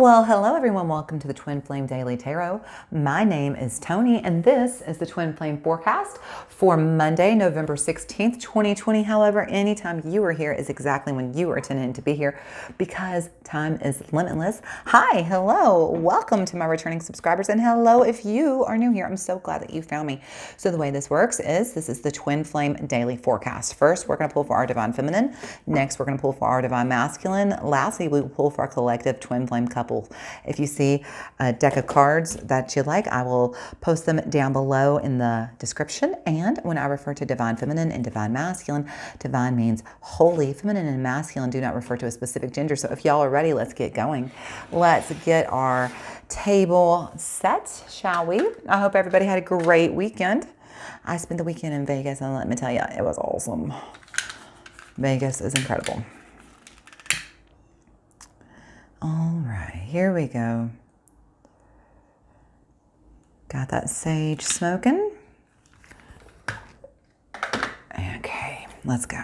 Well, hello everyone. Welcome to the Twin Flame Daily Tarot. My name is Tony and this is the Twin Flame forecast for Monday, November 16th, 2020. However, anytime you are here is exactly when you are intended to be here because time is limitless. Hi, hello. Welcome to my returning subscribers and hello if you are new here. I'm so glad that you found me. So the way this works is this is the Twin Flame Daily forecast. First, we're going to pull for our Divine Feminine. Next, we're going to pull for our Divine Masculine. Lastly, we will pull for our collective Twin Flame couple. If you see a deck of cards that you like, I will post them down below in the description. And when I refer to Divine Feminine and Divine Masculine, Divine means holy. Feminine and masculine do not refer to a specific gender. So if y'all are ready, let's get going. Let's get our table set, shall we? I hope everybody had a great weekend. I spent the weekend in Vegas and let me tell you, it was awesome. Vegas is incredible. All right, here we go. Got that sage smoking. Okay, let's go.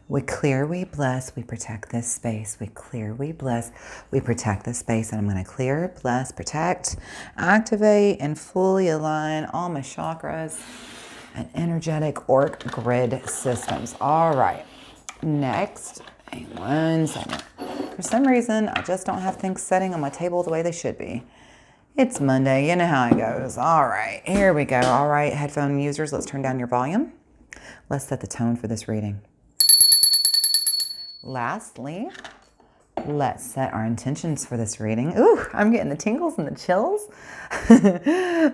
We clear, we bless, we protect this space. We clear, we bless, we protect this space. And I'm going to clear, bless, protect, activate, and fully align all my chakras and energetic orc grid systems. All right, next, hang on 1 second. For some reason, I just don't have things setting on my table the way they should be. It's Monday, you know how it goes. All right, here we go. All right, headphone users, let's turn down your volume. Let's set the tone for this reading. Lastly, let's set our intentions for this reading. Ooh, I'm getting the tingles and the chills.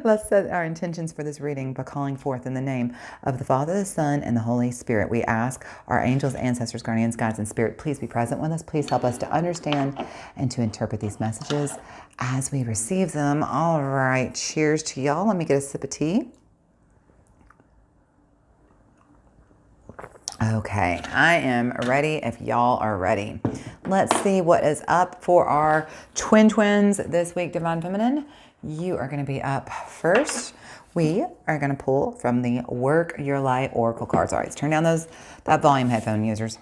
Let's set our intentions for this reading by calling forth in the name of the Father, the Son, and the Holy Spirit. We ask our angels, ancestors, guardians, guides, and spirit, please be present with us. Please help us to understand and to interpret these messages as we receive them. All right, cheers to y'all. Let me get a sip of tea. Okay, I am ready if y'all are ready. Let's see what is up for our twins this week, Divine Feminine. You are going to be up first. We are going to pull from the Work Your Light Oracle cards. All right, let's turn down that volume, headphone users.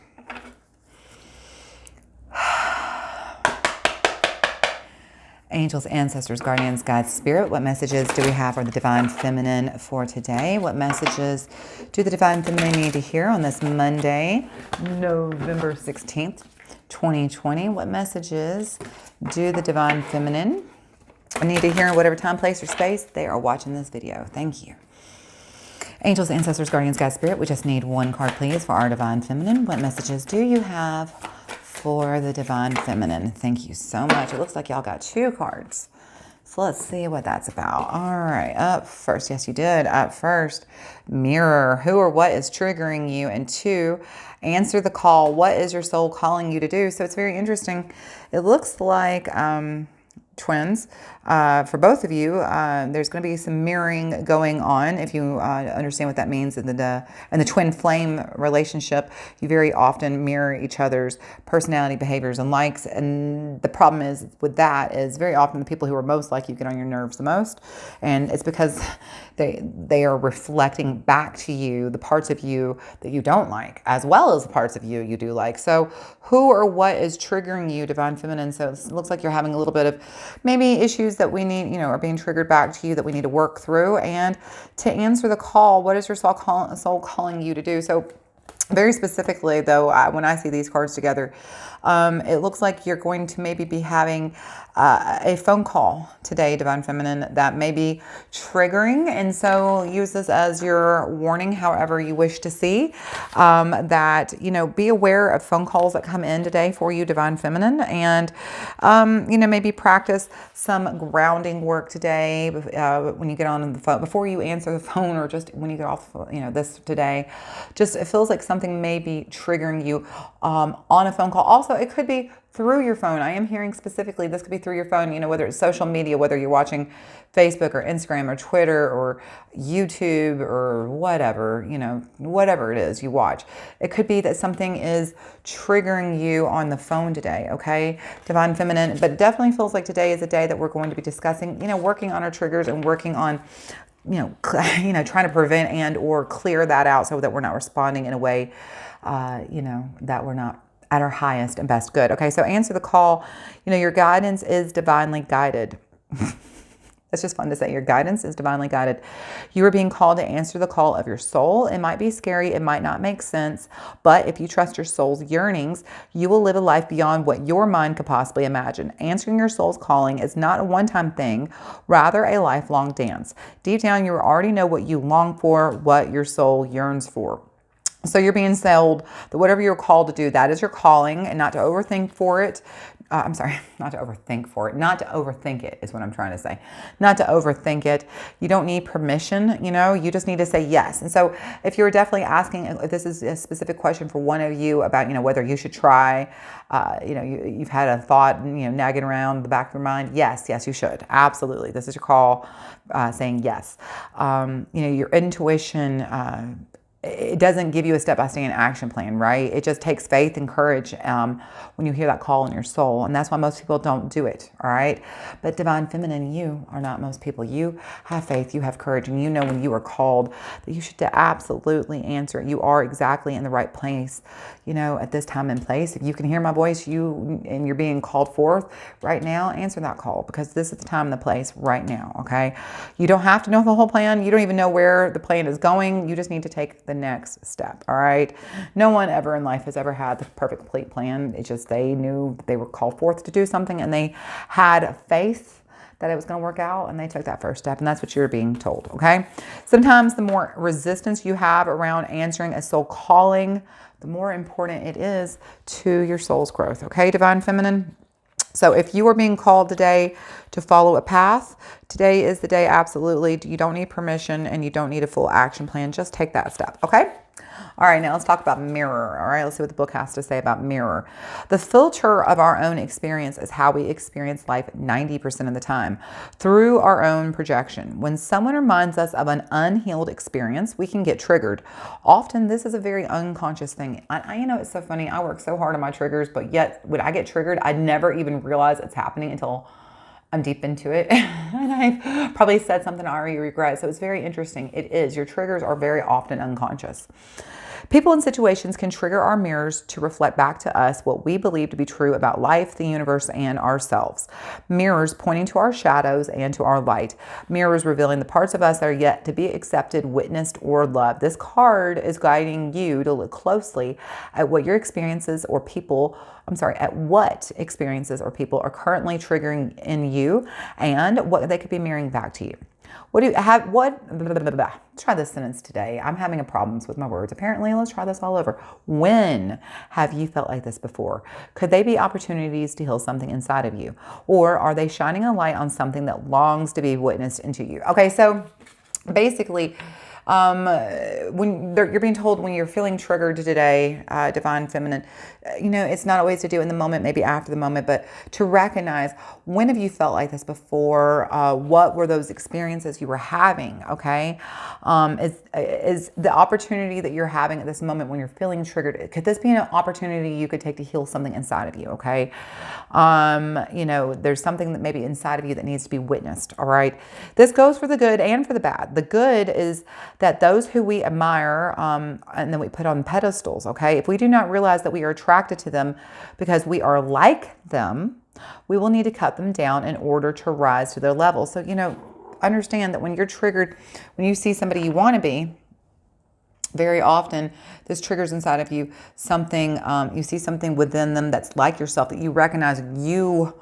Angels, ancestors, guardians, guides, spirit, what messages do we have for the Divine Feminine for today? What messages do the Divine Feminine need to hear on this Monday, November 16th, 2020? What messages do the Divine Feminine need to hear in whatever time, place, or space they are watching this video? Thank you. Angels, ancestors, guardians, guides, spirit, we just need one card, please, for our Divine Feminine. What messages do you have for the Divine Feminine? Thank you so much. It looks like y'all got 2 cards. So let's see what that's about. All right, up first. Yes, you did. Up first, mirror. Who or what is triggering you? And 2, answer the call. What is your soul calling you to do? So it's very interesting. It looks like twins, for both of you, there's going to be some mirroring going on. If you understand what that means in the twin flame relationship, you very often mirror each other's personality, behaviors, and likes. And the problem is with that is very often the people who are most like you get on your nerves the most, and it's because they are reflecting back to you the parts of you that you don't like, as well as the parts of you do like. So who or what is triggering you, Divine Feminine? So it looks like you're having a little bit of maybe issues that we need, are being triggered back to you that we need to work through. And to answer the call, what is your soul calling you to do? So very specifically, though, when I see these cards together, it looks like you're going to maybe be having a phone call today, Divine Feminine, that may be triggering. And so use this as your warning, however you wish to see, that, be aware of phone calls that come in today for you, Divine Feminine. And, maybe practice some grounding work today when you get on the phone, before you answer the phone, or just when you get off, this today. Just, it feels like something may be triggering you on a phone call. Also, it could be through your phone. I am hearing specifically this could be through your phone, whether it's social media, whether you're watching Facebook or Instagram or Twitter or YouTube or whatever, whatever it is you watch. It could be that something is triggering you on the phone today, okay, Divine Feminine? But it definitely feels like today is a day that we're going to be discussing, working on our triggers and working on trying to prevent and or clear that out so that we're not responding in a way, that we're not at our highest and best good. Okay, so answer the call. Your guidance is divinely guided. It's just fun to say. Your guidance is divinely guided. You are being called to answer the call of your soul. It might be scary. It might not make sense. But if you trust your soul's yearnings, you will live a life beyond what your mind could possibly imagine. Answering your soul's calling is not a one-time thing, rather a lifelong dance. Deep down, you already know what you long for, what your soul yearns for. So you're being sold that whatever you're called to do, that is your calling, and not to overthink for it. Not to overthink for it. Not to overthink it is what I'm trying to say. Not to overthink it. You don't need permission, you just need to say yes. And so if you're definitely asking, if this is a specific question for one of you about, whether you should try, you've had a thought, nagging around the back of your mind. Yes, you should. Absolutely. This is your call saying yes. Your intuition, it doesn't give you a step-by-step action plan, right? It just takes faith and courage when you hear that call in your soul. And that's why most people don't do it, all right? But Divine Feminine, you are not most people. You have faith, you have courage, and you know when you are called that you should absolutely answer it. You are exactly in the right place, at this time and place. If you can hear my voice, and you're being called forth right now, answer that call, because this is the time and the place right now, okay? You don't have to know the whole plan. You don't even know where the plan is going. You just need to take the next step, all right? No one ever in life has ever had the perfect complete plan. It's just they knew they were called forth to do something, and they had faith that it was going to work out, and they took that first step, and that's what you're being told, okay? Sometimes the more resistance you have around answering a soul calling, the more important it is to your soul's growth, okay, Divine Feminine? So if you are being called today to follow a path, today is the day, absolutely. You don't need permission, and you don't need a full action plan. Just take that step, okay? All right, now let's talk about mirror. All right, let's see what the book has to say about mirror. The filter of our own experience is how we experience life 90% of the time, through our own projection. When someone reminds us of an unhealed experience, we can get triggered. Often this is a very unconscious thing. It's so funny. I work so hard on my triggers, but yet when I get triggered, I never even realize it's happening until I'm deep into it. And I've probably said something I already regret. So it's very interesting. It is. Your triggers are very often unconscious. People and situations can trigger our mirrors to reflect back to us what we believe to be true about life, the universe, and ourselves. Mirrors pointing to our shadows and to our light. Mirrors revealing the parts of us that are yet to be accepted, witnessed, or loved. This card is guiding you to look closely at what your experiences or people at what experiences or people are currently triggering in you, and what they could be mirroring back to you. Try this sentence today. I'm having problems with my words. Apparently, let's try this all over. When have you felt like this before? Could they be opportunities to heal something inside of you? Or are they shining a light on something that longs to be witnessed into you? Okay, so basically, when you're being told when you're feeling triggered today, Divine Feminine, it's not always to do in the moment, maybe after the moment, but to recognize, when have you felt like this before? What were those experiences you were having? Okay. Is the opportunity that you're having at this moment when you're feeling triggered, could this be an opportunity you could take to heal something inside of you? Okay. There's something that maybe inside of you that needs to be witnessed. All right. This goes for the good and for the bad. The good is that those who we admire, and then we put on pedestals, okay? If we do not realize that we are attracted to them because we are like them, we will need to cut them down in order to rise to their level. So, understand that when you're triggered, when you see somebody you want to be, very often this triggers inside of you something, you see something within them that's like yourself, that you recognize you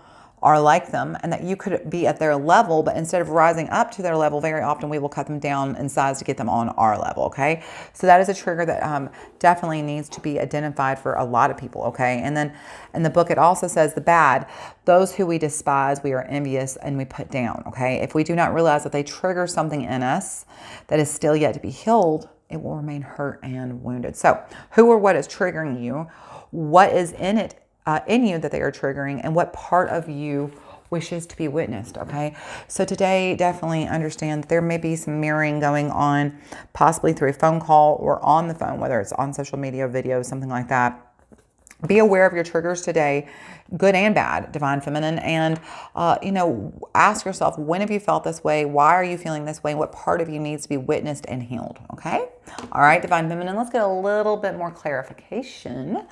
are like them and that you could be at their level, but instead of rising up to their level, very often we will cut them down in size to get them on our level, okay? So that is a trigger that definitely needs to be identified for a lot of people, okay? And then in the book, it also says the bad, those who we despise, we are envious and we put down, okay? If we do not realize that they trigger something in us that is still yet to be healed, it will remain hurt and wounded. So who or what is triggering you? What is in it in you that they are triggering, and what part of you wishes to be witnessed, okay? So today, definitely understand that there may be some mirroring going on, possibly through a phone call or on the phone, whether it's on social media, video, something like that. Be aware of your triggers today, good and bad, Divine Feminine, and, ask yourself, when have you felt this way? Why are you feeling this way? What part of you needs to be witnessed and healed, okay? All right, Divine Feminine, let's get a little bit more clarification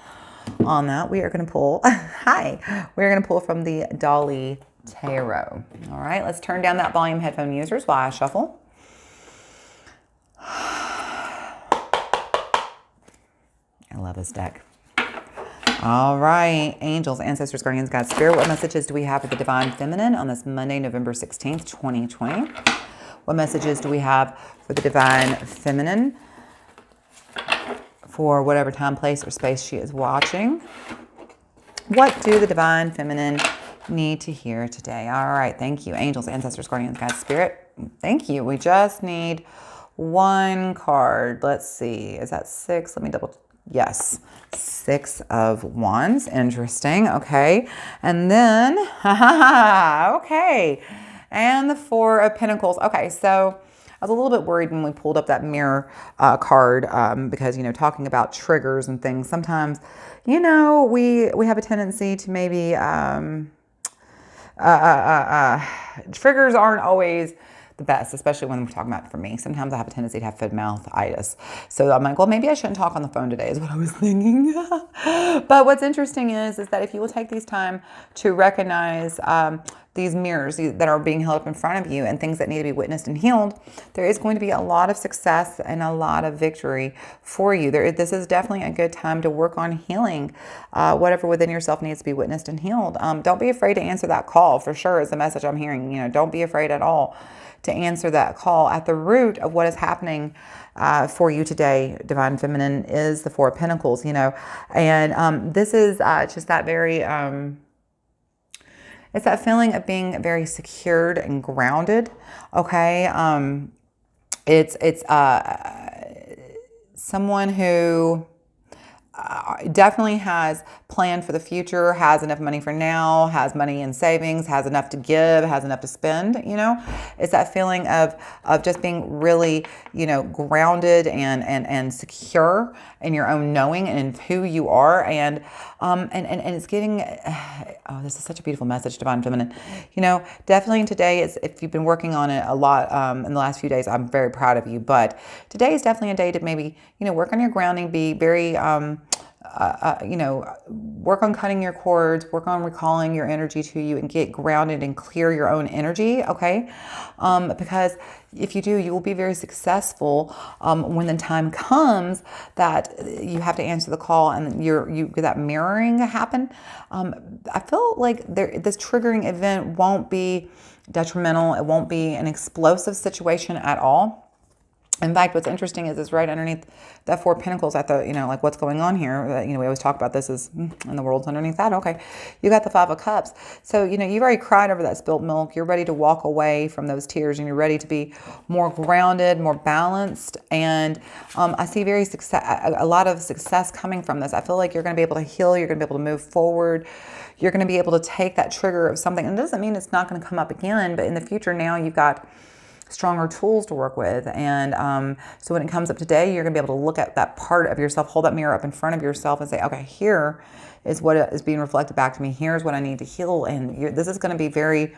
on that, we are going to pull, hi, we're going to pull from the Dolly Tarot. All right, let's turn down that volume, headphone users, while I shuffle. I love this deck. All right, angels, ancestors, guardians, God, spirit, what messages do we have for the divine feminine on this Monday, November 16th, 2020? What messages do we have for the divine feminine for whatever time, place, or space she is watching? What do the divine feminine need to hear today? All right, thank you, angels, ancestors, guardians, God, spirit. Thank you. We just need one card. Let's see. Is that 6? Let me double. Yes, 6 of Wands. Interesting. Okay. And then, okay. And the 4 of Pentacles. Okay. So I was a little bit worried when we pulled up that mirror card because, you know, talking about triggers and things, sometimes, you know, we have a tendency to maybe, triggers aren't always the best, especially when we're talking about, for me, sometimes I have a tendency to have foot-mouth-itis. So I'm like, well, maybe I shouldn't talk on the phone today is what I was thinking. But what's interesting is that if you will take these time to recognize these mirrors that are being held up in front of you and things that need to be witnessed and healed, there is going to be a lot of success and a lot of victory for you. This is definitely a good time to work on healing whatever within yourself needs to be witnessed and healed. Don't be afraid to answer that call, for sure, is the message I'm hearing. You know, don't be afraid at all to answer that call. At the root of what is happening for you today, divine feminine, is the 4 of Pentacles, you know, and this is just that very, it's that feeling of being very secured and grounded. Okay. It's someone who definitely has planned for the future, has enough money for now, has money in savings, has enough to give, has enough to spend, you know. It's that feeling of just being really, you know, grounded and secure in your own knowing and in who you are. And it's getting, oh, this is such a beautiful message, divine feminine. You know, definitely today, if you've been working on it a lot in the last few days, I'm very proud of you. But today is definitely a day to maybe, you know, work on your grounding, be very, you know, work on cutting your cords, work on recalling your energy to you and get grounded and clear your own energy, okay? Because if you do, you will be very successful when the time comes that you have to answer the call and you get that mirroring happen. I feel like this triggering event won't be detrimental. It won't be an explosive situation at all. In fact, what's interesting is it's right underneath that 4 of Pentacles. I thought, you know, like, what's going on here? You know, we always talk about this as, and the world's underneath that. Okay. You got the 5 of Cups. So, you know, you've already cried over that spilt milk. You're ready to walk away from those tears and you're ready to be more grounded, more balanced. And I see a lot of success coming from this. I feel like you're going to be able to heal. You're going to be able to move forward. You're going to be able to take that trigger of something. And it doesn't mean it's not going to come up again, but in the future now you've got stronger tools to work with. And so when it comes up today, you're going to be able to look at that part of yourself, hold that mirror up in front of yourself and say, okay, here is what is being reflected back to me. Here's what I need to heal. And this is going to be very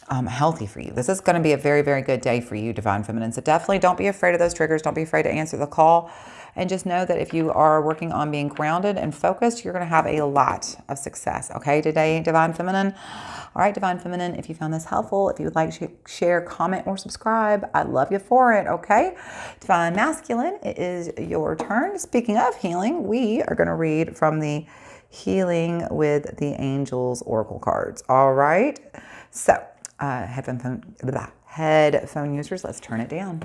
healthy for you. This is going to be a very, very good day for you, divine feminine. So definitely don't be afraid of those triggers. Don't be afraid to answer the call. And just know that if you are working on being grounded and focused, you're going to have a lot of success. Okay, today, divine feminine. All right, divine feminine, if you found this helpful, if you would like to share, comment, or subscribe, I'd love you for it. Okay, divine masculine, it is your turn. Speaking of healing, we are going to read from the Healing with the Angels Oracle cards. All right, so headphone users, let's turn it down.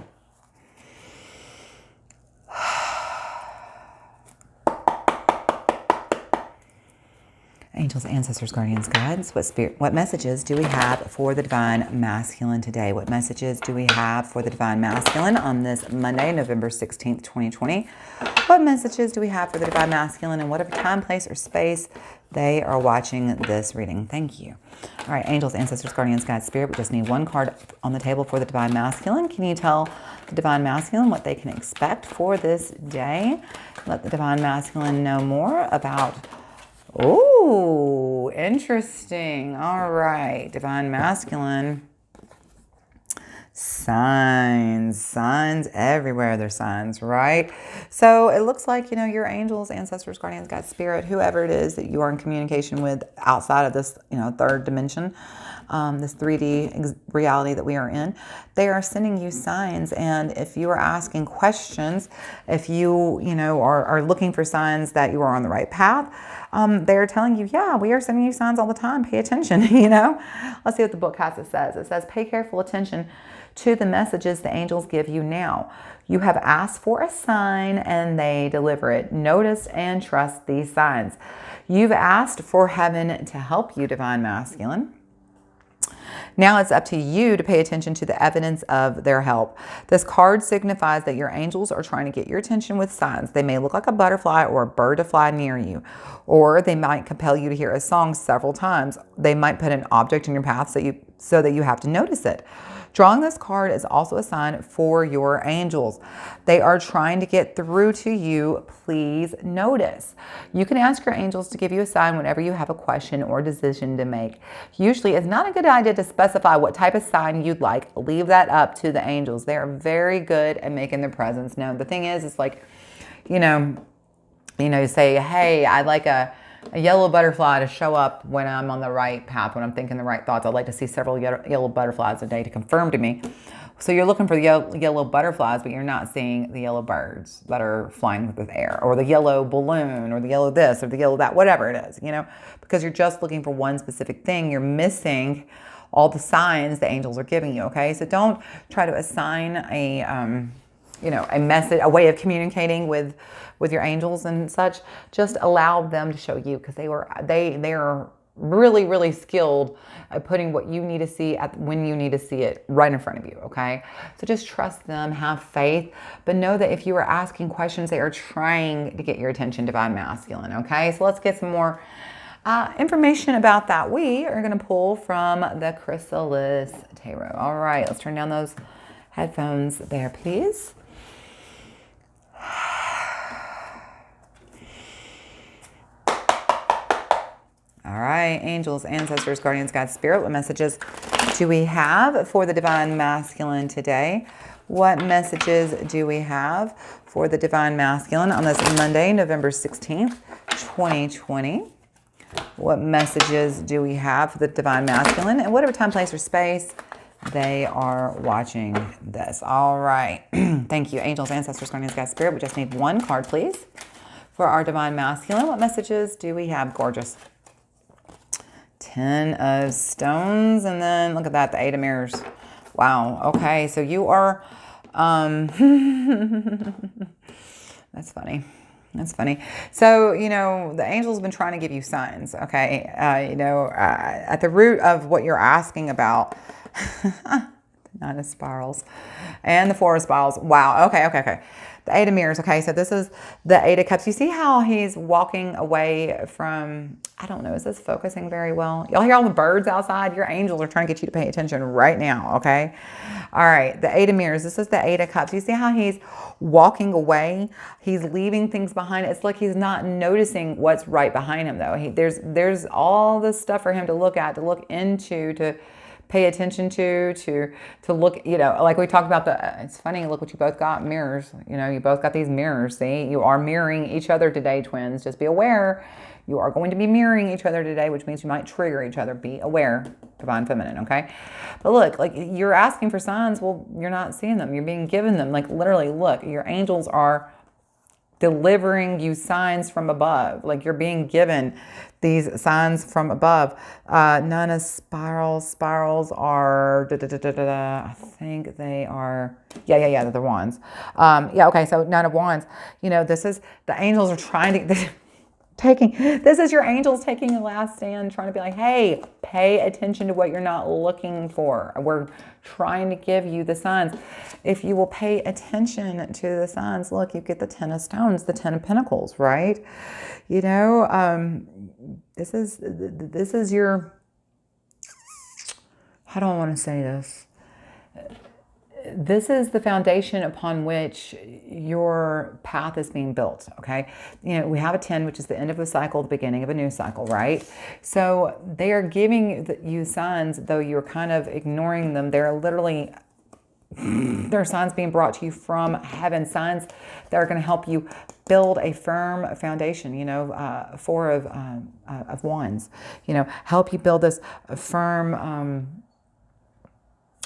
Angels, ancestors, guardians, guides, what messages do we have for the divine masculine today? What messages do we have for the divine masculine on this Monday, November 16th, 2020? What messages do we have for the divine masculine in whatever time, place, or space they are watching this reading? Thank you. All right, angels, ancestors, guardians, guides, spirit, we just need one card on the table for the divine masculine. Can you tell the divine masculine what they can expect for this day? Let the divine masculine know more about. Oh, interesting. All right, divine masculine. Signs everywhere. There's signs, right? So it looks like, your angels, ancestors, guardians, God, spirit, whoever it is that you are in communication with outside of this, third dimension, this 3D reality that we are in, they are sending you signs. And if you are asking questions, if you, are looking for signs that you are on the right path, they're telling you, yeah, we are sending you signs all the time. Pay attention, Let's see what the book has it says. It says, pay careful attention to the messages the angels give you now. You have asked for a sign and they deliver it. Notice and trust these signs. You've asked for heaven to help you, divine masculine. Now it's up to you to pay attention to the evidence of their help. This card signifies that your angels are trying to get your attention with signs. They may look like a butterfly or a bird to fly near you, or they might compel you to hear a song several times. They might put an object in your path so that you have to notice it. Drawing this card is also a sign for your angels. They are trying to get through to you. Please notice. You can ask your angels to give you a sign whenever you have a question or decision to make. Usually, it's not a good idea to specify what type of sign you'd like. Leave that up to the angels. They are very good at making their presence known. The thing is, it's like, you say, hey, I'd like a yellow butterfly to show up when I'm on the right path, when I'm thinking the right thoughts. I'd like to see several yellow butterflies a day to confirm to me. So you're looking for the yellow butterflies, but you're not seeing the yellow birds that are flying with the air, or the yellow balloon, or the yellow this, or the yellow that, whatever it is, because you're just looking for one specific thing. You're missing all the signs the angels are giving you, okay? So don't try to assign a message, a way of communicating with your angels and such. Just allow them to show you, because they are really, really skilled at putting what you need to see when you need to see it right in front of you, okay? So just trust them, have faith, but know that if you are asking questions, they are trying to get your attention, divine masculine, okay? So let's get some more information about that. We are going to pull from the Chrysalis Tarot. All right, let's turn down those headphones there, please. All right, angels, ancestors, guardians, God, spirit, what messages do we have for the divine masculine today? What messages do we have for the divine masculine on this Monday, November 16th, 2020? What messages do we have for the divine masculine? And whatever time, place, or space they are watching this. All right. Thank you, angels, ancestors, guardians, God, spirit. We just need one card, please, for our divine masculine. What messages do we have? Gorgeous. 10 of stones, and then look at that, the 8 of mirrors. Wow. Okay, so you are that's funny. That's funny. So, the angels have been trying to give you signs, okay? At the root of what you're asking about, the 9 of spirals and the 4 of spirals. Wow. Okay. The 8 of mirrors. Okay, so this is the 8 of cups. You see how he's walking away from, I don't know, is this focusing very well? Y'all hear all the birds outside? Your angels are trying to get you to pay attention right now, okay? All right, the 8 of mirrors. This is the 8 of cups. You see how he's walking away? He's leaving things behind. It's like he's not noticing what's right behind him, though. There's all this stuff for him to look at, to look into, to pay attention to look, like we talked about it's funny, look what you both got, mirrors. You both got these mirrors. See, you are mirroring each other today, twins. Just be aware. You are going to be mirroring each other today, which means you might trigger each other. Be aware, divine feminine, okay? But look, like you're asking for signs. Well, you're not seeing them. You're being given them. Like literally, look, your angels are delivering you signs from above. Like you're being given these signs from above. 9 of spirals. Spirals are, I think they are, yeah, they're the wands. Okay, so 9 of wands. This is, the angels are trying to, this is your angels taking a last stand, trying to be like, hey, pay attention to what you're not looking for. We're trying to give you the signs. If you will pay attention to the signs, look, you get the 10 of stones, the 10 of pentacles, right? This is your, how do I want to say this? This is the foundation upon which your path is being built, okay? We have a 10, which is the end of a cycle, the beginning of a new cycle, right? So they are giving you signs, though you're kind of ignoring them. They're literally There are signs being brought to you from heaven, signs that are going to help you build a firm foundation, you know, Four of Wands, you know, help you build this firm,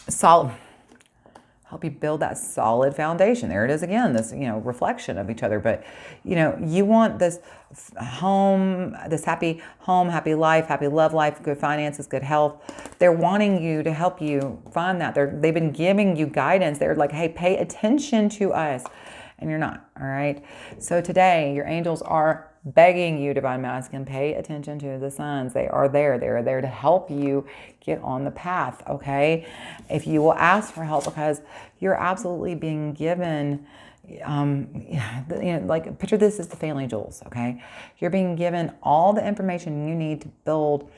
solid, help you build that solid foundation. There it is again, this, you know, reflection of each other. But, you know, you want this home, this happy home, happy life, happy love life, good finances, good health. They're wanting you to help you find that. They've been giving you guidance. They're like, hey, pay attention to us. And you're not, all right? So today, your angels are begging you, Divine Masculine, pay attention to the signs. They are there. They are there to help you get on the path, okay? If you will ask for help, because you're absolutely being given, you know, like picture this as the family jewels, okay? You're being given all the information you need to build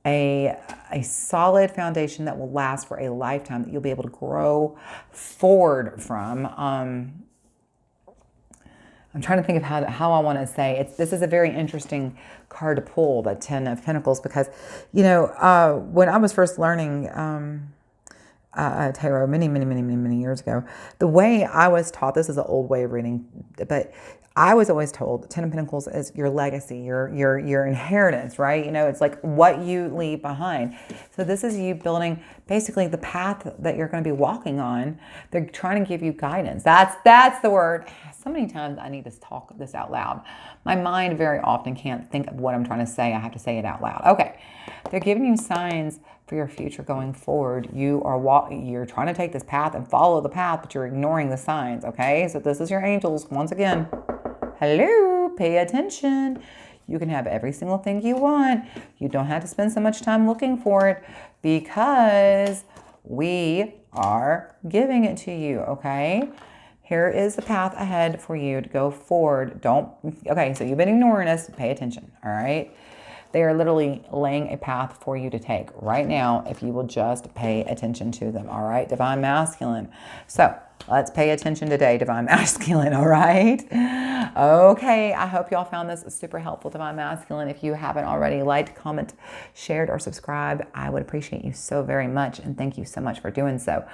a solid foundation that will last for a lifetime, that you'll be able to grow forward from. I'm trying to think of how I want to say it. This is a very interesting card to pull, the Ten of Pentacles, because, you know, when I was first learning tarot many years ago, the way I was taught, this is an old way of reading, but I was always told Ten of Pentacles is your legacy, your inheritance, right? You know, it's like what you leave behind. So this is you building basically the path that you're going to be walking on. They're trying to give you guidance. That's the word. So many times I need to talk this out loud. My mind very often can't think of what I'm trying to say. I have to say it out loud. Okay. They're giving you signs for your future going forward. You're trying to take this path and follow the path, but you're ignoring the signs, okay? So this is your angels once again. Hello, pay attention. You can have every single thing you want. You don't have to spend so much time looking for it, because we are giving it to you, okay? Here is the path ahead for you to go forward. Okay, so you've been ignoring us. Pay attention, all right? They are literally laying a path for you to take right now if you will just pay attention to them, all right? Divine Masculine. So let's pay attention today, Divine Masculine, all right? Okay, I hope y'all found this super helpful, Divine Masculine. If you haven't already liked, comment, shared, or subscribed, I would appreciate you so very much, and thank you so much for doing so.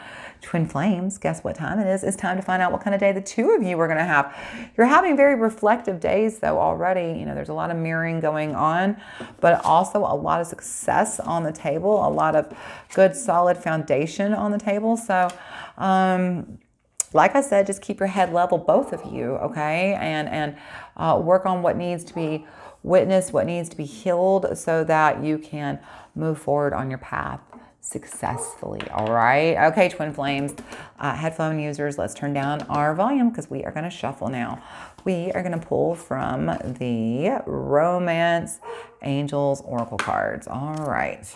Twin Flames, guess what time it is? It's time to find out what kind of day the two of you are going to have. You're having very reflective days, though, already. You know, there's a lot of mirroring going on, but also a lot of success on the table, a lot of good, solid foundation on the table. So, like I said, just keep your head level, both of you, okay? And work on what needs to be witnessed, what needs to be healed, so that you can move forward on your path successfully, all right? Okay, Twin Flames, headphone users, let's turn down our volume because we are going to shuffle now. We are going to pull from the Romance Angels Oracle cards, all right.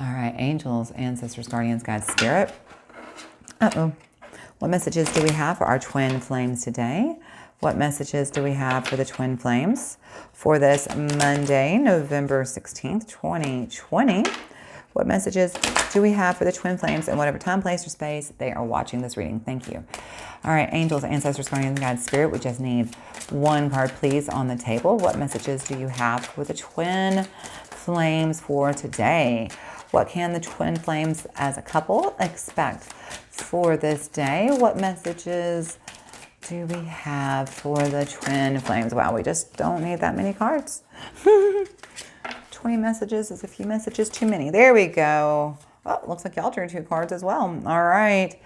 All right, angels, ancestors, guardians, guides, spirit. What messages do we have for our twin flames today? What messages do we have for the twin flames for this Monday, November 16th, 2020? What messages do we have for the twin flames in whatever time, place, or space they are watching this reading? Thank you. All right, angels, ancestors, guardians, guides, spirit. We just need one card, please, on the table. What messages do you have for the twin flames for today? What can the twin flames as a couple expect for this day? What messages do we have for the twin flames? Wow, we just don't need that many cards. 20 messages is a few messages too many. There we go. Oh, looks like y'all drew 2 cards as well. All right.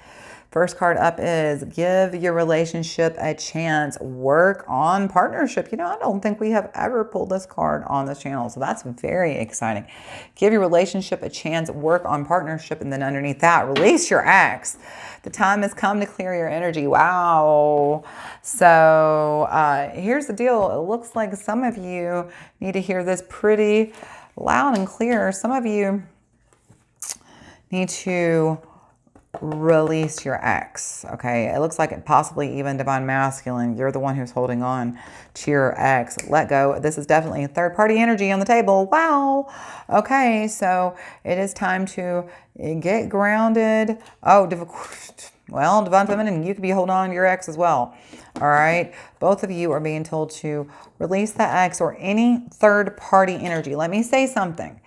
First card up is give your relationship a chance. Work on partnership. You know, I don't think we have ever pulled this card on this channel, so that's very exciting. Give your relationship a chance. Work on partnership. And then underneath that, release your ex. The time has come to clear your energy. Wow. So here's the deal. It looks like some of you need to hear this pretty loud and clear. Some of you need to release your ex, okay? It looks like it possibly even Divine Masculine, you're the one who's holding on to your ex. Let go. This is definitely third-party energy on the table. Wow. Okay, so it is time to get grounded. Oh, Well, Divine Feminine, you could be holding on to your ex as well. All right. Both of you are being told to release that ex or any third party energy. Let me say something.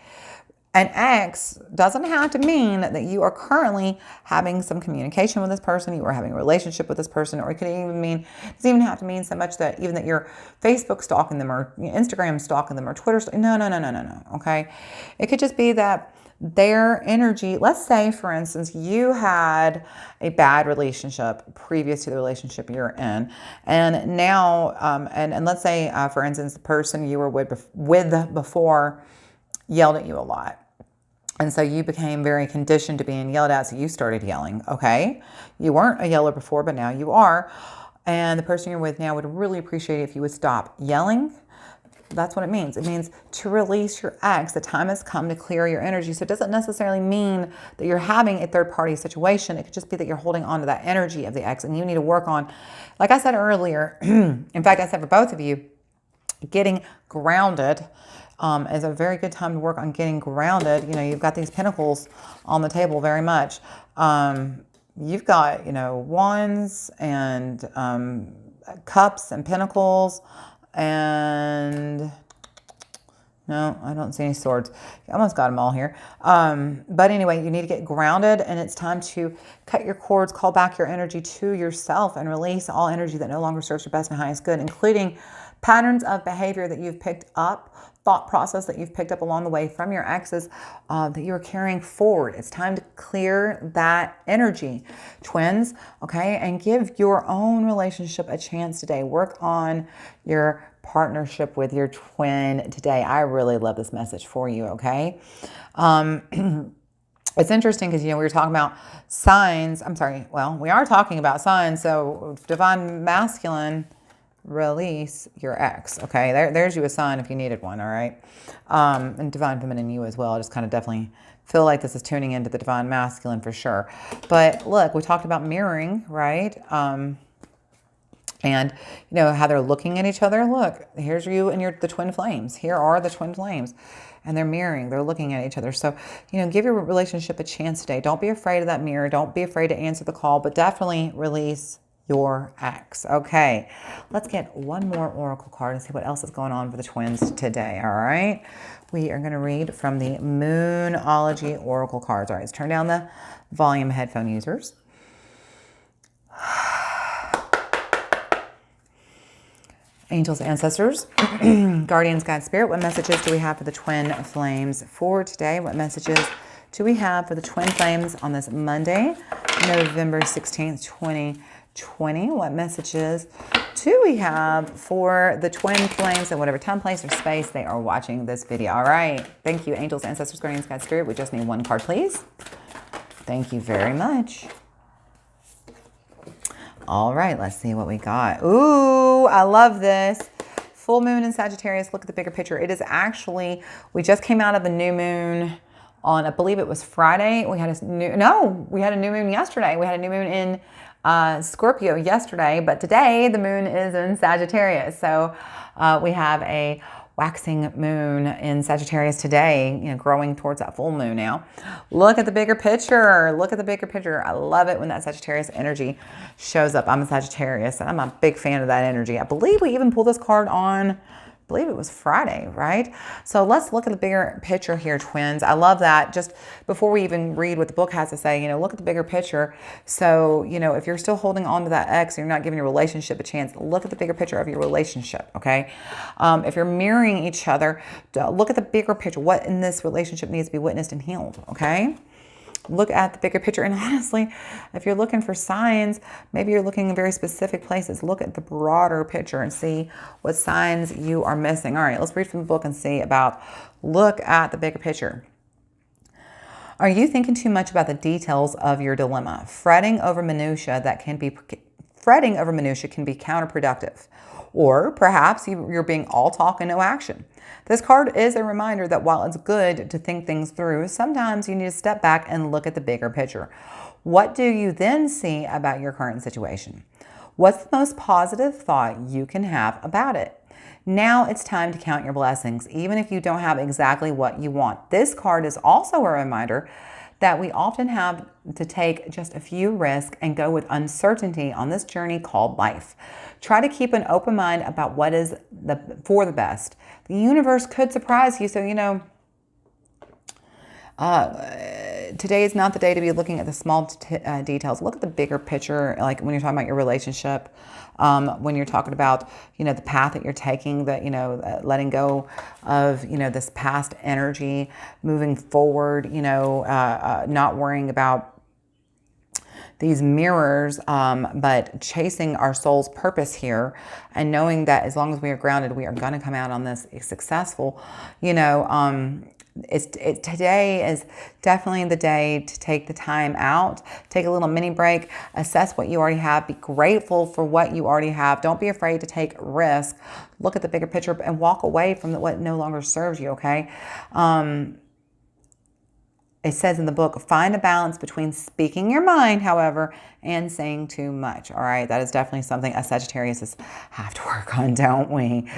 An ex doesn't have to mean that you are currently having some communication with this person, you are having a relationship with this person, or it could even mean, it doesn't even have to mean so much that even that you're Facebook stalking them or Instagram stalking them or Twitter. No. Okay. It could just be that their energy, let's say, for instance, you had a bad relationship previous to the relationship you're in. And now, and let's say, for instance, the person you were with before yelled at you a lot. And so you became very conditioned to being yelled at, so you started yelling, okay? You weren't a yeller before, but now you are. And the person you're with now would really appreciate it if you would stop yelling. That's what it means. It means to release your ex. The time has come to clear your energy. So it doesn't necessarily mean that you're having a third-party situation. It could just be that you're holding on to that energy of the ex, and you need to work on, like I said earlier, in fact, I said for both of you, getting grounded is a very good time to work on getting grounded. You know, you've got these pentacles on the table very much. You've got, you know, wands and cups and pentacles and no, I don't see any swords. You almost got them all here. But anyway, you need to get grounded, and it's time to cut your cords, call back your energy to yourself, and release all energy that no longer serves your best and highest good, including patterns of behavior that you've picked up, thought process that you've picked up along the way from your exes that you're carrying forward. It's time to clear that energy, twins, okay? And give your own relationship a chance today. Work on your partnership with your twin today. I really love this message for you, okay? It's interesting because, you know, we were talking about signs. We are talking about signs. So divine masculine, release your ex. Okay, there's you a sign if you needed one. All right, and divine feminine, you as well. I just kind of definitely feel like this is tuning into the divine masculine for sure. But look, we talked about mirroring, right? And you know how they're looking at each other. Look, here's you and the twin flames. Here are the twin flames, and they're mirroring. They're looking at each other. So, you know, give your relationship a chance today. Don't be afraid of that mirror. Don't be afraid to answer the call, but definitely release your ex. Okay, let's get one more oracle card and see what else is going on for the twins today. All right, we are going to read from the Moonology oracle cards. All right, let's turn down the volume, headphone users. Angels, ancestors, guardians, God, spirit, what messages do we have for the twin flames for today? What messages do we have for the twin flames on this Monday, November 16th, 2020? What messages do we have for the twin flames in whatever time, place, or space they are watching this video? All right. Thank you, angels, ancestors, guardians, God, spirit. We just need one card, please. Thank you very much. All right, let's see what we got. Ooh, I love this. Full moon in Sagittarius. Look at the bigger picture. It is actually, we just came out of the new moon on, I believe it was Friday. We had a new moon yesterday. We had a new moon in Scorpio yesterday, but today the moon is in Sagittarius. So we have a waxing moon in Sagittarius today, you know, growing towards that full moon now. Look at the bigger picture. Look at the bigger picture. I love it when that Sagittarius energy shows up. I'm a Sagittarius, and I'm a big fan of that energy. I believe we even pulled this card on, I believe it was Friday, right? So let's look at the bigger picture here, twins. I love that. Just before we even read what the book has to say, you know, look at the bigger picture. So, you know, if you're still holding on to that ex, you're not giving your relationship a chance, look at the bigger picture of your relationship, okay? If you're mirroring each other, look at the bigger picture. What in this relationship needs to be witnessed and healed, okay? Look at the bigger picture. And honestly, if you're looking for signs, maybe you're looking in very specific places. Look at the broader picture and see what signs you are missing. All right, let's read from the book and see about, look at the bigger picture. Are you thinking too much about the details of your dilemma? Fretting over minutia can be counterproductive. Or perhaps you're being all talk and no action. This card is a reminder that while it's good to think things through, sometimes you need to step back and look at the bigger picture. What do you then see about your current situation? What's the most positive thought you can have about it? Now it's time to count your blessings, even if you don't have exactly what you want. This card is also a reminder that we often have to take just a few risks and go with uncertainty on this journey called life. Try to keep an open mind about what is for the best. The universe could surprise you, so today is not the day to be looking at the small details. Look at the bigger picture, like when you're talking about your relationship, when you're talking about, the path that you're taking, that, letting go of, this past energy, moving forward, not worrying about these mirrors, but chasing our soul's purpose here, and knowing that as long as we are grounded, we are going to come out on this successful. Today is definitely the day to take the time out, take a little mini break, assess what you already have, be grateful for what you already have. Don't be afraid to take risk. Look at the bigger picture and walk away from what no longer serves you. Okay. It says in the book, find a balance between speaking your mind, however, and saying too much. All right, that is definitely something us Sagittarius have to work on, don't we?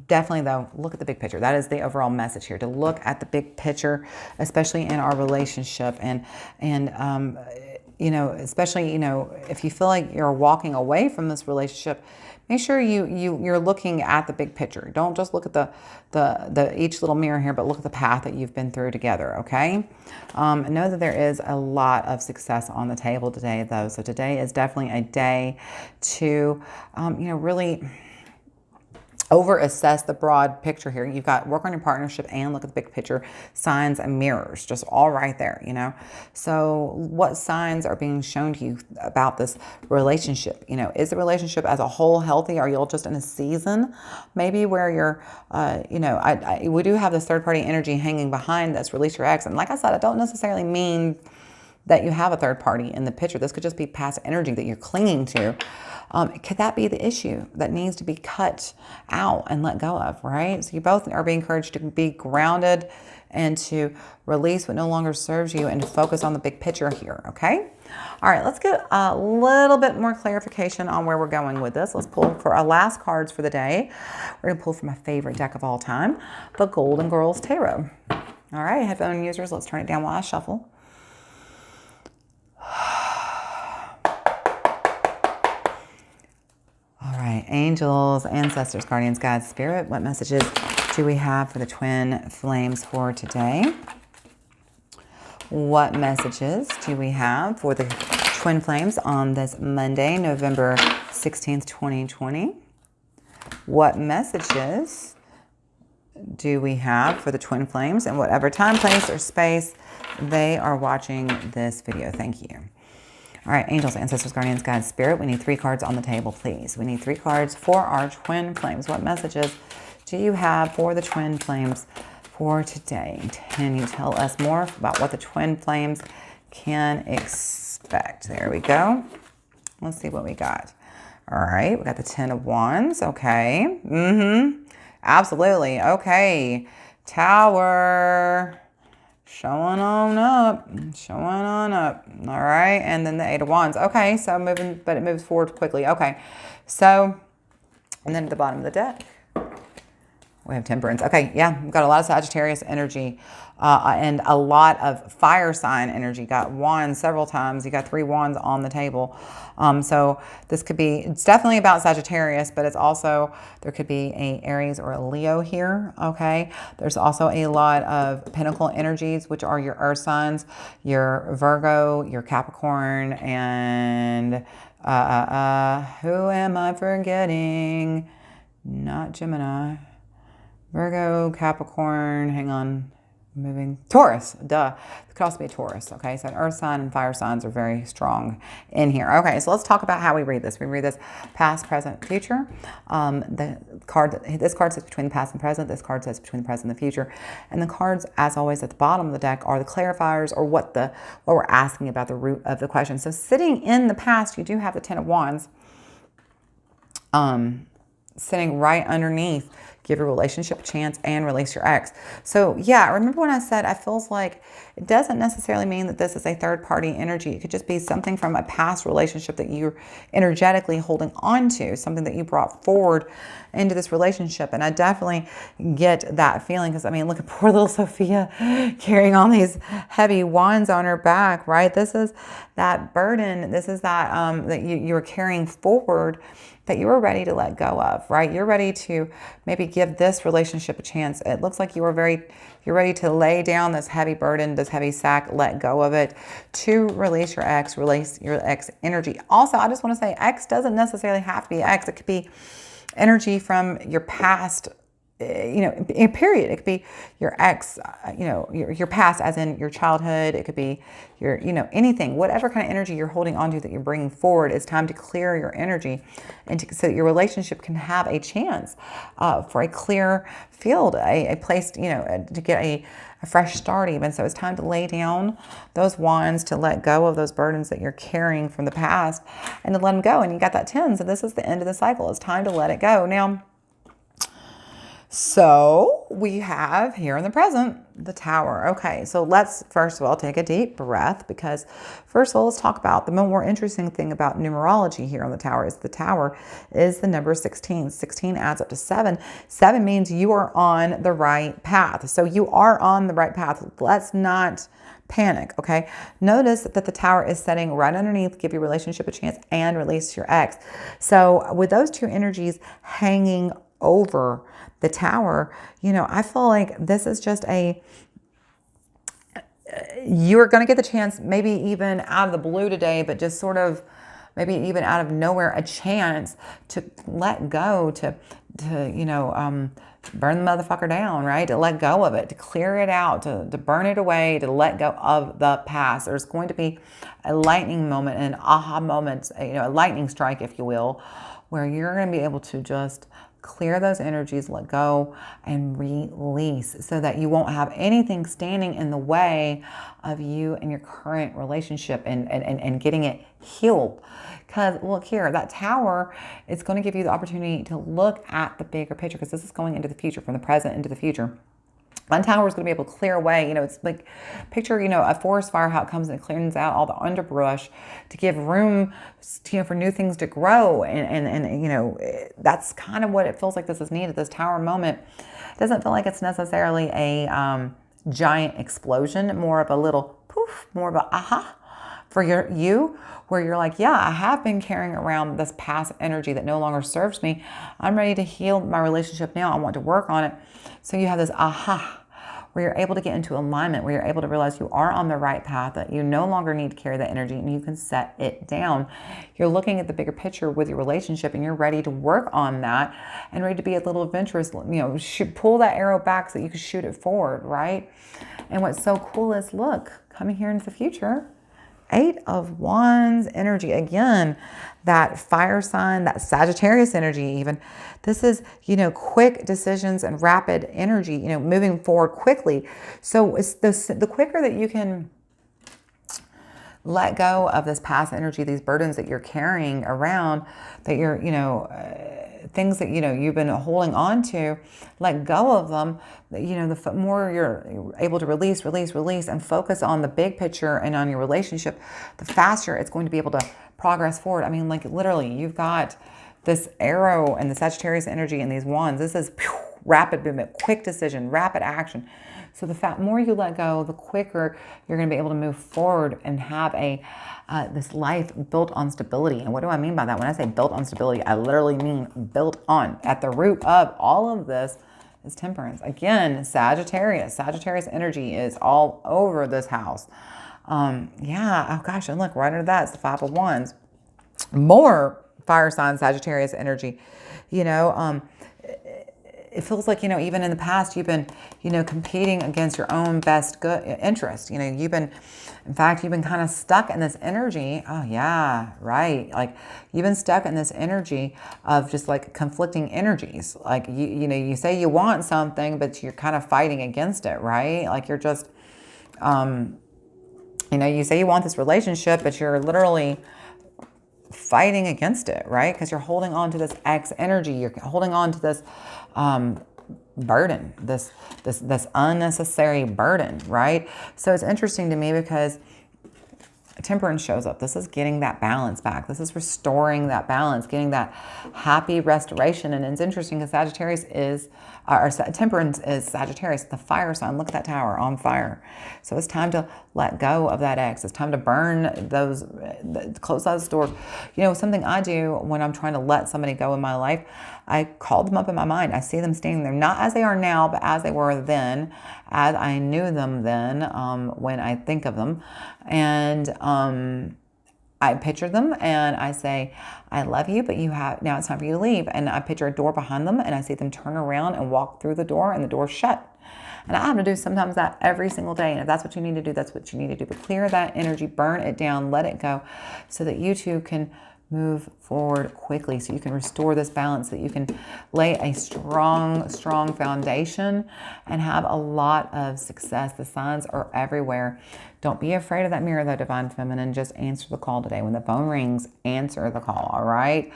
Definitely, though, look at the big picture. That is the overall message here, to look at the big picture, especially in our relationship. And especially, if you feel like you're walking away from this relationship, make sure you're looking at the big picture. Don't just look at the each little mirror here, but look at the path that you've been through together, okay? Know that there is a lot of success on the table today, though. So today is definitely a day to, really over-assess the broad picture here. You've got work on your partnership and look at the big picture, signs and mirrors, just all right there, So what signs are being shown to you about this relationship? Is the relationship as a whole healthy? Are you all just in a season maybe where you're, we do have this third-party energy hanging behind this, release your ex. And like I said, I don't necessarily mean that you have a third party in the picture. This could just be past energy that you're clinging to. Could that be the issue that needs to be cut out and let go of, right? So you both are being encouraged to be grounded and to release what no longer serves you and to focus on the big picture here, okay? All right, let's get a little bit more clarification on where we're going with this. Let's pull for our last cards for the day. We're going to pull from my favorite deck of all time, the Golden Girls Tarot. All right, headphone users, let's turn it down while I shuffle. All right, angels, ancestors, guardians, guides, spirit, what messages do we have for the twin flames for today? What messages do we have for the twin flames on this Monday, November 16th, 2020? What messages do we have for the twin flames in whatever time, place, or space they are watching this video? Thank you. All right, angels, ancestors, guardians, guides, spirit. We need 3 cards on the table, please. We need 3 cards for our twin flames. What messages do you have for the twin flames for today? Can you tell us more about what the twin flames can expect? There we go. Let's see what we got. All right, we got the 10 of Wands. Okay. Absolutely. Okay. Tower. Showing on up. Showing on up. All right. And then the 8 of Wands. Okay. So moving, but it moves forward quickly. Okay. So, and then at the bottom of the deck, we have Temperance. Okay, yeah, we've got a lot of Sagittarius energy and a lot of fire sign energy. Got wands several times. You got 3 wands on the table. So this could be, it's definitely about Sagittarius, but it's also, there could be a Aries or a Leo here, okay? There's also a lot of Pentacle energies, which are your earth signs, your Virgo, your Capricorn, and who am I forgetting? Not Gemini. Virgo, Capricorn, hang on, moving, Taurus, duh. It could also be a Taurus, okay? So an earth sign and fire signs are very strong in here. Okay, so let's talk about how we read this. We read this past, present, future. This card sits between the past and present. This card sits between the present and the future. And the cards, as always, at the bottom of the deck are the clarifiers, or what we're asking about, the root of the question. So sitting in the past, you do have the 10 of Wands. Sitting right underneath give your relationship a chance, and release your ex. So yeah, remember when I said I feels like it doesn't necessarily mean that this is a third party energy. It could just be something from a past relationship that you're energetically holding on to, something that you brought forward into this relationship. And I definitely get that feeling, because I mean, look at poor little Sophia carrying all these heavy wands on her back, right? This is that burden. This is that that you're carrying forward, that you were ready to let go of, right? You're ready to maybe give this relationship a chance. It looks like you're ready to lay down this heavy burden, this heavy sack, let go of it, to release your ex energy. Also, I just want to say ex doesn't necessarily have to be ex. It could be energy from your past, period. It could be your ex, your past, as in your childhood. It could be your, anything, whatever kind of energy you're holding on to that you're bringing forward. It's time to clear your energy, and so that your relationship can have a chance for a clear field, a place, to get a fresh start even. So it's time to lay down those wands, to let go of those burdens that you're carrying from the past, and to let them go. And you got that 10. So this is the end of the cycle. It's time to let it go. Now, so we have here in the present, the Tower. Okay, so let's first of all take a deep breath, because first of all, let's talk about the more interesting thing about numerology here on the Tower is the Tower is the number 16. 16 adds up to 7. 7 means you are on the right path. So you are on the right path. Let's not panic, okay? Notice that the Tower is setting right underneath, give your relationship a chance, and release your ex. So with those two energies hanging over the Tower, I feel like this is just you're going to get the chance, maybe even out of the blue today, but just sort of maybe even out of nowhere, a chance to let go, to burn the motherfucker down, right? To let go of it, to clear it out, to burn it away, to let go of the past. There's going to be a lightning moment, an aha moment, a lightning strike, if you will, where you're going to be able to just clear those energies, let go, and release, so that you won't have anything standing in the way of you and your current relationship and getting it healed. Because look here, that Tower is going to give you the opportunity to look at the bigger picture, because this is going into the future, from the present into the future. One Tower is going to be able to clear away, it's like, picture, a forest fire, how it comes and it cleans out all the underbrush to give room, for new things to grow. And that's kind of what it feels like this is needed. This Tower moment doesn't feel like it's necessarily a giant explosion, more of a little poof, more of a aha for you, where you're like, yeah, I have been carrying around this past energy that no longer serves me. I'm ready to heal my relationship now. I want to work on it. So you have this aha, where you're able to get into alignment, where you're able to realize you are on the right path, that you no longer need to carry that energy, and you can set it down. You're looking at the bigger picture with your relationship, and you're ready to work on that, and ready to be a little adventurous, pull that arrow back so that you can shoot it forward, right? And what's so cool is, look, coming here into the future, 8 of Wands energy. Again, that fire sign, that Sagittarius energy even. This is, quick decisions and rapid energy, moving forward quickly. So it's the quicker that you can let go of this past energy, these burdens that you're carrying around, that you're, things that, you've been holding on to, let go of them, the more you're able to release, and focus on the big picture and on your relationship, the faster it's going to be able to progress forward. I mean, like, literally, you've got this arrow and the Sagittarius energy and these wands. This is rapid movement, quick decision, rapid action. So the more you let go, the quicker you're going to be able to move forward and have this life built on stability. And what do I mean by that? When I say built on stability, I literally mean built on. At the root of all of this is temperance. Again, Sagittarius energy is all over this house. Yeah, oh gosh, and look, right under that is the 5 of Wands. More fire sign Sagittarius energy. It feels like, even in the past, you've been, competing against your own best good interest. You've been kind of stuck in this energy. Oh yeah, right. Like, you've been stuck in this energy of just like conflicting energies. Like, you say you want something, but you're kind of fighting against it, right? Like, you're just, you say you want this relationship, but you're literally fighting against it, right? Because you're holding on to this X energy. You're holding on to this burden, this unnecessary burden, right? So it's interesting to me because Temperance shows up. This is getting that balance back. This is restoring that balance, getting that happy restoration. And it's interesting because Temperance is Sagittarius, the fire sign. Look at that tower on fire. So it's time to let go of that ex. It's time to burn those, close those doors. You know, something I do when I'm trying to let somebody go in my life, I call them up in my mind. I see them standing there, not as they are now, but as they were then, as I knew them then, when I think of them. And I picture them and I say, I love you, but now it's time for you to leave. And I picture a door behind them and I see them turn around and walk through the door and the door's shut. And I have to do sometimes that every single day. And if that's what you need to do, that's what you need to do. But clear that energy, burn it down, let it go so that you too can move forward quickly, so you can restore this balance, so that you can lay a strong foundation and have a lot of success. The signs are everywhere. Don't be afraid of that mirror, though, Divine Feminine. Just answer the call today. When the phone rings, answer the call, all right?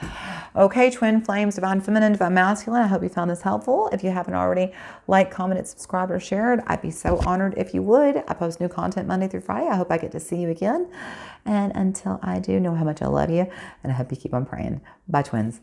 Okay, Twin Flames, Divine Feminine, Divine Masculine, I hope you found this helpful. If you haven't already liked, commented, subscribed, or shared, I'd be so honored if you would. I post new content Monday through Friday. I hope I get to see you again. And until I do, know how much I love you, and I hope you keep on praying. Bye, twins.